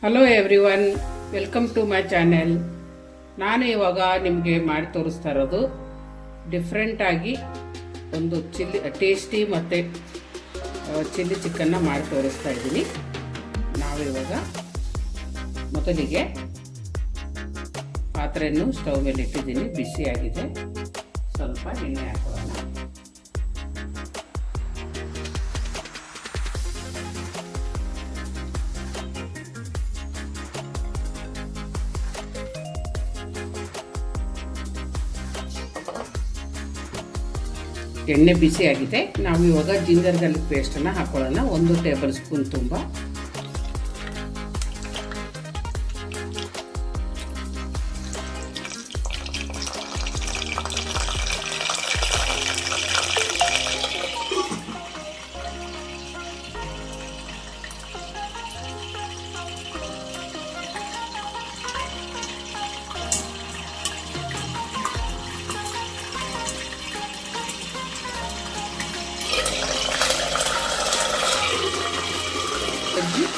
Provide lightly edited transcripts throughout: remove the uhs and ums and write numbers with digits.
Hello everyone, welcome to my channel. ನಾನು ಇವಾಗ ನಿಮಗೆ ಮಾಡಿ ತೋರಿಸ್ತಾ ಇರೋದು ಡಿಫ್ರೆಂಟಾಗಿ ಒಂದು ಟೇಸ್ಟಿ ಮತ್ತು ಚಿಲ್ಲಿ ಚಿಕನ್ನ ಮಾಡಿ ತೋರಿಸ್ತಾ ಇದ್ದೀನಿ. ನಾವಿವಾಗ ಮೊದಲಿಗೆ ಪಾತ್ರೆಯನ್ನು ಸ್ಟವ್ ಮೇಲೆ ಇಟ್ಟಿದ್ದೀನಿ, ಬಿಸಿಯಾಗಿದೆ. ಸ್ವಲ್ಪ ಎಣ್ಣೆ ಹಾಕೋಣ. ಎಣ್ಣೆ ಬಿಸಿಯಾಗಿದೆ. ನಾವು ಇವಾಗ ಜಿಂಜರ್ ಗಾರ್ಲಿಕ್ ಪೇಸ್ಟನ್ನು ಹಾಕೊಳ್ಳೋಣ. 1 ಟೇಬಲ್ ಸ್ಪೂನ್ ತುಂಬ.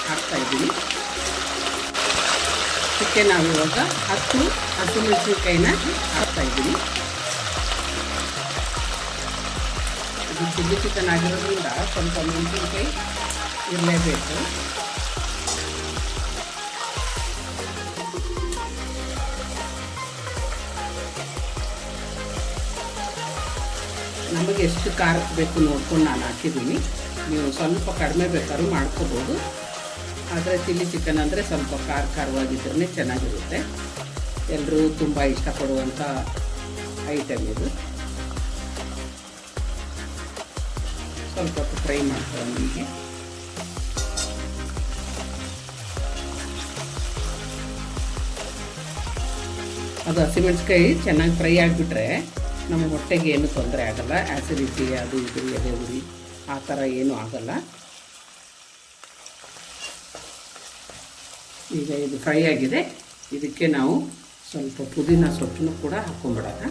ಹಾಕ್ತಾ ಇದ್ದೀನಿ. ಅದಕ್ಕೆ ನಾವು ಇವಾಗ 10 ಹಸಿಮೆಣಸಿನಕಾಯಿನ ಹಾಕ್ತಾ ಇದ್ದೀನಿ. ಇದು ಚಿಲ್ಲಿ ಚಿಕನ್ ಆಗಿರೋದ್ರಿಂದ ಸ್ವಲ್ಪ ಮೆಣಸಿನಕಾಯಿ ಇರಲೇಬೇಕು. ನಮಗೆ ಎಷ್ಟು ಖಾರ ಬೇಕು ನೋಡ್ಕೊಂಡು ನಾನು ಹಾಕಿದ್ದೀನಿ. ನೀವು ಸ್ವಲ್ಪ ಕಡಿಮೆ ಬೇಕಾದ್ರೂ ಮಾಡ್ಕೋಬೋದು. ಆದರೆ ಚಿಲ್ಲಿ ಚಿಕನ್ ಅಂದರೆ ಸ್ವಲ್ಪ ಖಾರವಾಗಿದ್ರೇ ಚೆನ್ನಾಗಿರುತ್ತೆ. ಎಲ್ಲರೂ ತುಂಬ ಇಷ್ಟಪಡುವಂಥ ಐಟಮ್ ಇದು. ಸ್ವಲ್ಪ ಹೊತ್ತು ಫ್ರೈ ಮಾಡ್ಕೊಳ್ಳೋಣ. ನಮಗೆ ಅದು ಹಸಿಮೆಣಸಿನಕಾಯಿ ಚೆನ್ನಾಗಿ ಫ್ರೈ ಆಗಿಬಿಟ್ರೆ ನಮ್ಮ ಹೊಟ್ಟೆಗೆ ಏನೂ ತೊಂದರೆ ಆಗೋಲ್ಲ. ಆ್ಯಸಿಡಿಟಿ ಅದು ಇದು ಎದೆ ಉರಿ ಆ ಥರ ಏನೂ ಆಗಲ್ಲ. ಈಗ ಇದು ಫ್ರೈ ಆಗಿದೆ. ಇದಕ್ಕೆ ನಾವು ಸ್ವಲ್ಪ ಪುದೀನ ಸೊಪ್ಪನ್ನು ಕೂಡ ಹಾಕ್ಕೊಂಬಿಡೋಣ.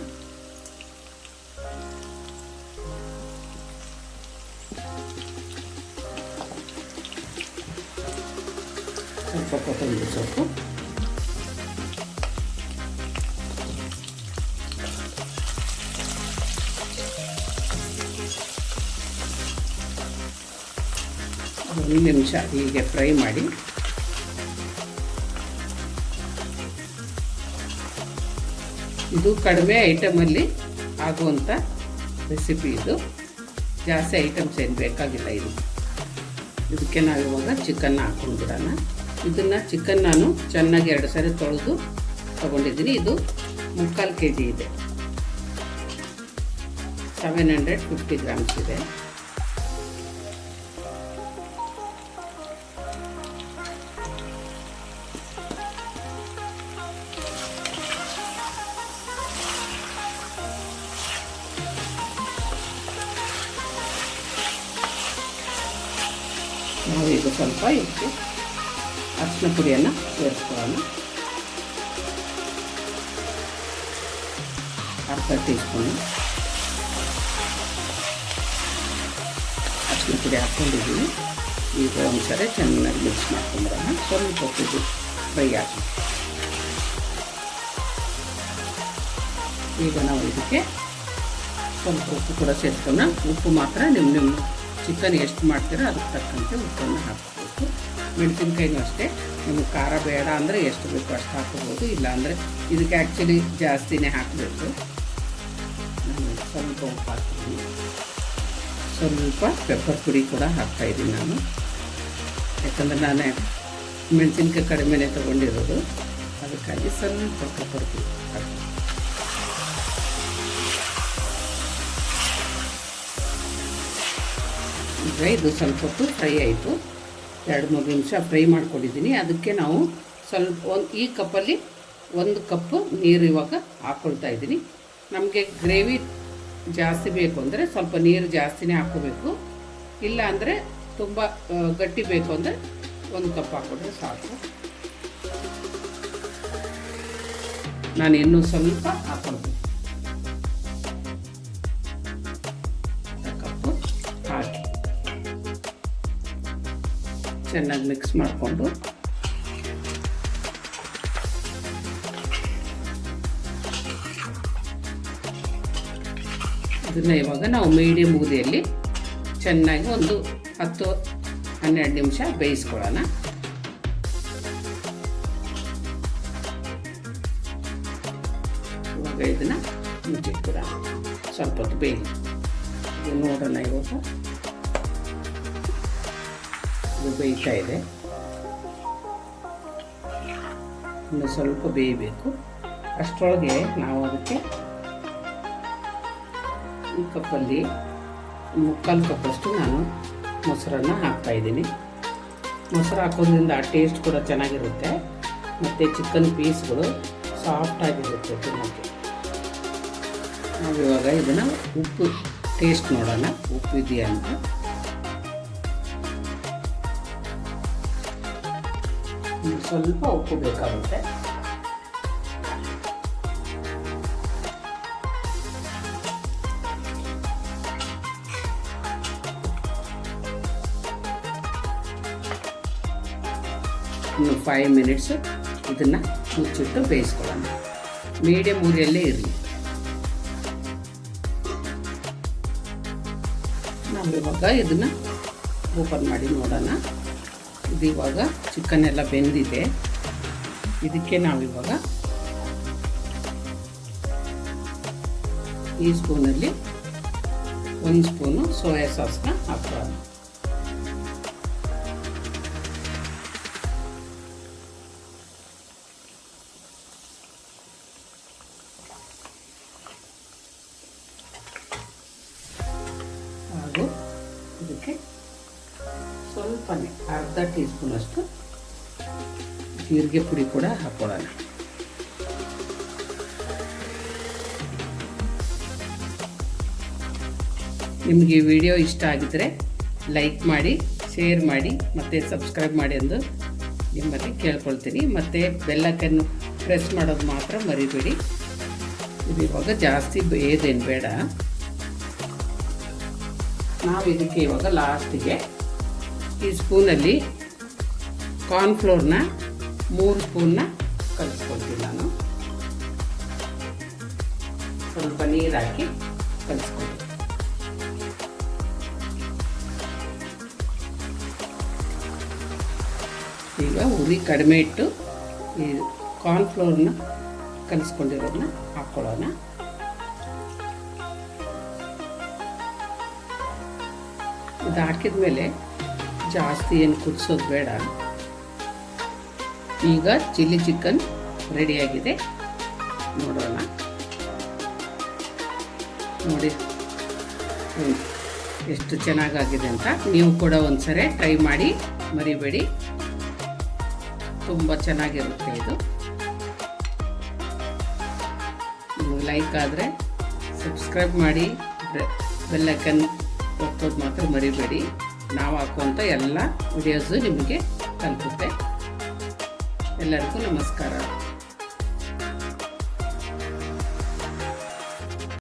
ಸ್ವಲ್ಪ ಕೊತ್ತಂಬರಿ ಸೊಪ್ಪು, ಒಂದು ನಿಮಿಷ ಹೀಗೆ ಫ್ರೈ ಮಾಡಿ. ಇದು ಕಡಿಮೆ ಐಟಮಲ್ಲಿ ಆಗುವಂಥ ರೆಸಿಪಿ. ಇದು ಜಾಸ್ತಿ ಐಟಮ್ಸ್ ಏನು ಬೇಕಾಗಿಲ್ಲ. ಇದಕ್ಕೆ ನಾವು ಇವಾಗ ಚಿಕನ್ನ ಹಾಕ್ಕೊಂಡ್ಬಿಡೋಣ. ಇದನ್ನು ಚಿಕನ್ ನಾನು ಚೆನ್ನಾಗಿ 2 ಸರಿ ತೊಳೆದು ತೊಗೊಂಡಿದ್ದೀನಿ. ಇದು 3/4 kg ಇದೆ. 750 ಗ್ರಾಮ್ಸ್ ಇದೆ. ನಾವು ಈಗ ಸ್ವಲ್ಪ ಇದಕ್ಕೆ ಅರಿಶಿನ ಪುಡಿಯನ್ನು ಸೇರಿಸ್ಕೊಳ್ಳೋಣ. 1/2 ಟೀ ಸ್ಪೂನು ಅರಿಶಿನ ಪುಡಿ ಹಾಕ್ಕೊಂಡಿದ್ದೀನಿ. ಈಗ ಒಂದ್ಸರಿ ಚೆನ್ನಾಗಿ ಮಿಕ್ಸ್ ಮಾಡ್ಕೊಂಡ್ಬಿಡೋಣ. ಸ್ವಲ್ಪ ಹೊತ್ತಿದ್ದು ಫ್ರೈ ಹಾಕಿ. ಈಗ ನಾವು ಇದಕ್ಕೆ ಸ್ವಲ್ಪ ಉಪ್ಪು ಕೂಡ ಸೇರಿಸ್ಕೊಳ್ಳೋಣ. ಉಪ್ಪು ಮಾತ್ರ ನಿಮ್ಮ ಚಿಕನ್ ಎಷ್ಟು ಮಾಡ್ತೀರೋ ಅದಕ್ಕೆ ತಕ್ಕಂತೆ ಉಪ್ಪನ್ನು ಹಾಕಬೇಕು. ಮೆಣಸಿನ್ಕಾಯಿನೂ ಅಷ್ಟೇ, ನಿಮಗೆ ಖಾರ ಬೇಡ ಅಂದರೆ ಎಷ್ಟು ಬೇಕು ಅಷ್ಟು ಹಾಕೋಬೋದು. ಇಲ್ಲಾಂದರೆ ಇದಕ್ಕೆ ಆ್ಯಕ್ಚುಲಿ ಜಾಸ್ತಿನೇ ಹಾಕಬೇಕು. ಸ್ವಲ್ಪ ಉಪ್ಪು ಹಾಕ್ತೀನಿ. ಸ್ವಲ್ಪ ಪೆಪ್ಪರ್ ಪುಡಿ ಕೂಡ ಹಾಕ್ತಾಯಿದ್ದೀನಿ ನಾನು. ಯಾಕಂದರೆ ನಾನು ಮೆಣಸಿನ್ಕಾಯಿ ಕಡಿಮೆನೇ ತೊಗೊಂಡಿರೋದು, ಅದಕ್ಕಾಗಿ ಸ್ವಲ್ಪ ಪೆಪ್ಪರ್ ಪುಡಿ ಹಾಕ್ತೀನಿ. ಈಗ ಇದು ಸ್ವಲ್ಪ ಹೊತ್ತು ಫ್ರೈ ಆಯಿತು. 2-3 ನಿಮಿಷ ಫ್ರೈ ಮಾಡ್ಕೊಂಡಿದ್ದೀನಿ. ಅದಕ್ಕೆ ನಾವು ಸ್ವಲ್ಪ ಈ ಕಪ್ಪಲ್ಲಿ 1 ಕಪ್ಪು ನೀರು ಇವಾಗ ಹಾಕ್ಕೊಳ್ತಾ ಇದ್ದೀನಿ. ನಮಗೆ ಗ್ರೇವಿ ಜಾಸ್ತಿ ಬೇಕು ಅಂದರೆ ಸ್ವಲ್ಪ ನೀರು ಜಾಸ್ತಿನೇ ಹಾಕ್ಕೋಬೇಕು. ಇಲ್ಲ ಅಂದರೆ ತುಂಬ ಗಟ್ಟಿ ಬೇಕು ಅಂದರೆ 1 ಕಪ್ ಹಾಕ್ಕೊಂಡ್ರೆ ಸಾಕು. ನಾನು ಇನ್ನೂ ಸ್ವಲ್ಪ ಹಾಕ್ಕೊಳ್ತೀನಿ. ಕಪ್ಪು ಹಾಕಿ ಚೆನ್ನಾಗಿ ಮಿಕ್ಸ್ ಮಾಡಿಕೊಂಡು ಇದನ್ನು ಇವಾಗ ನಾವು ಮೀಡಿಯಮ್ ಊದಿಯಲ್ಲಿ ಚೆನ್ನಾಗಿ ಒಂದು 10-12 ನಿಮಿಷ ಬೇಯಿಸ್ಕೊಳ್ಳೋಣ. ಇವಾಗ ಇದನ್ನು ಮುಚ್ಚಿಟ್ಬಿಡ ಸ್ವಲ್ಪ ಹೊತ್ತು ಬೇಯಲಿ. ಇದು ನೋಡೋಣ. ಇವಾಗ ಇದು ಬೇಯ್ತಾ ಇದೆ. ಇನ್ನು ಸ್ವಲ್ಪ ಬೇಯಬೇಕು. ಅಷ್ಟರೊಳಗೆ ನಾವು ಅದಕ್ಕೆ ಈ ಕಪ್ಪಲ್ಲಿ 3/4 ಕಪ್ಪಷ್ಟು ನಾನು ಮೊಸರನ್ನು ಹಾಕ್ತಾಯಿದ್ದೀನಿ. ಮೊಸರು ಹಾಕೋದ್ರಿಂದ ಆ ಟೇಸ್ಟ್ ಕೂಡ ಚೆನ್ನಾಗಿರುತ್ತೆ ಮತ್ತು ಚಿಕನ್ ಪೀಸ್ಗಳು ಸಾಫ್ಟಾಗಿರುತ್ತೆ ತಿನ್ನೋಕ್ಕೆ. ನಾವಿವಾಗ ಇದನ್ನು ಉಪ್ಪು ಟೇಸ್ಟ್ ನೋಡೋಣ, ಉಪ್ಪು ಇದೆಯಾ ಅಂತ. ಸ್ವಲ್ಪ ಉಪ್ಪು ಬೇಕಾಗುತ್ತೆ. ಇನ್ನು 5 ಮಿನಿಟ್ಸ್ ಇದನ್ನು ಮುಚ್ಚಿಟ್ಟು ಬೇಯಿಸ್ಕೊಳ್ಳೋಣ. ಮೀಡಿಯಮ್ ಊರಿಯಲ್ಲೇ ಇರಲಿ. ನಾವಿವಾಗ ಇದನ್ನು ಓಪನ್ ಮಾಡಿ ನೋಡೋಣ. ಇದು ಇವಾಗ ಚಿಕನ್ ಎಲ್ಲ ಬೆಂದಿದೆ. ಇದಕ್ಕೆ ನಾವಿವಾಗ ಈ ಸ್ಪೂನಲ್ಲಿ 1 ಸ್ಪೂನು ಸೋಯಾ ಸಾಸ್ನ ಹಾಕೋಣ. ಹಾಗೂ ಇದಕ್ಕೆ ಸ್ವಲ್ಪನೇ ಅರ್ಧ ಟೀ ಸ್ಪೂನಷ್ಟು ಜೀರಿಗೆ ಪುಡಿ ಕೂಡ ಹಾಕೊಳ್ಳೋಣ. ನಿಮಗೆ ಈ ವಿಡಿಯೋ ಇಷ್ಟ ಆಗಿದ್ದರೆ ಲೈಕ್ ಮಾಡಿ, ಶೇರ್ ಮಾಡಿ ಮತ್ತು ಸಬ್ಸ್ಕ್ರೈಬ್ ಮಾಡಿ ಎಂದು ನಿಮ್ಮಲ್ಲಿ ಕೇಳ್ಕೊಳ್ತೀನಿ. ಮತ್ತು ಬೆಲ್ ಐಕನ್ನು ಪ್ರೆಸ್ ಮಾಡೋದು ಮಾತ್ರ ಮರಿಬೇಡಿ. ಇದು ಇವಾಗ ಜಾಸ್ತಿ ಬೇಯೋದೇನು ಬೇಡ. ನಾವು ಇದಕ್ಕೆ ಇವಾಗ ಲಾಸ್ಟಿಗೆ ಈ ಸ್ಪೂನಲ್ಲಿ ಕಾರ್ನ್ಫ್ಲೋರ್ನ 3 ಸ್ಪೂನ್ನ ಕಲಿಸ್ಕೊಳ್ತೀನಿ. ನಾನು ಸ್ವಲ್ಪ ನೀರು ಹಾಕಿ ಕಲಿಸ್ಕೊಳ್ತೀನಿ. ಈಗ ಉರಿ ಕಡಿಮೆ ಇಟ್ಟು ಈ ಕಾರ್ನ್ಫ್ಲೋರ್ನ ಕಲಿಸ್ಕೊಂಡಿರೋದನ್ನ ಹಾಕ್ಕೊಳ್ಳೋಣ. ಇದು ಹಾಕಿದ ಮೇಲೆ ಜಾಸ್ತಿ ಏನು ಕುದಿಸೋದು ಬೇಡ. ಈಗ ಚಿಲ್ಲಿ ಚಿಕನ್ ರೆಡಿಯಾಗಿದೆ. ನೋಡೋಣ. ನೋಡಿ ಎಷ್ಟು ಚೆನ್ನಾಗಾಗಿದೆ ಅಂತ. ನೀವು ಕೂಡ ಒಂದ್ಸರಿ ಟ್ರೈ ಮಾಡಿ ಮರಿಬೇಡಿ. ತುಂಬ ಚೆನ್ನಾಗಿರುತ್ತೆ ಇದು. ನಿಮಗೆ ಲೈಕ್ ಆದರೆ ಸಬ್ಸ್ಕ್ರೈಬ್ ಮಾಡಿ, ಬೆಲ್ ಐಕನ್ ಒತ್ತೋದು ಮಾತ್ರ ಮರಿಬೇಡಿ. ನಾವು ಹಾಕುವಂಥ ಎಲ್ಲ ವಿಡಿಯೋಸು ನಿಮಗೆ ತಲುಪುತ್ತೆ. ಎಲ್ಲರಿಗೂ ನಮಸ್ಕಾರ.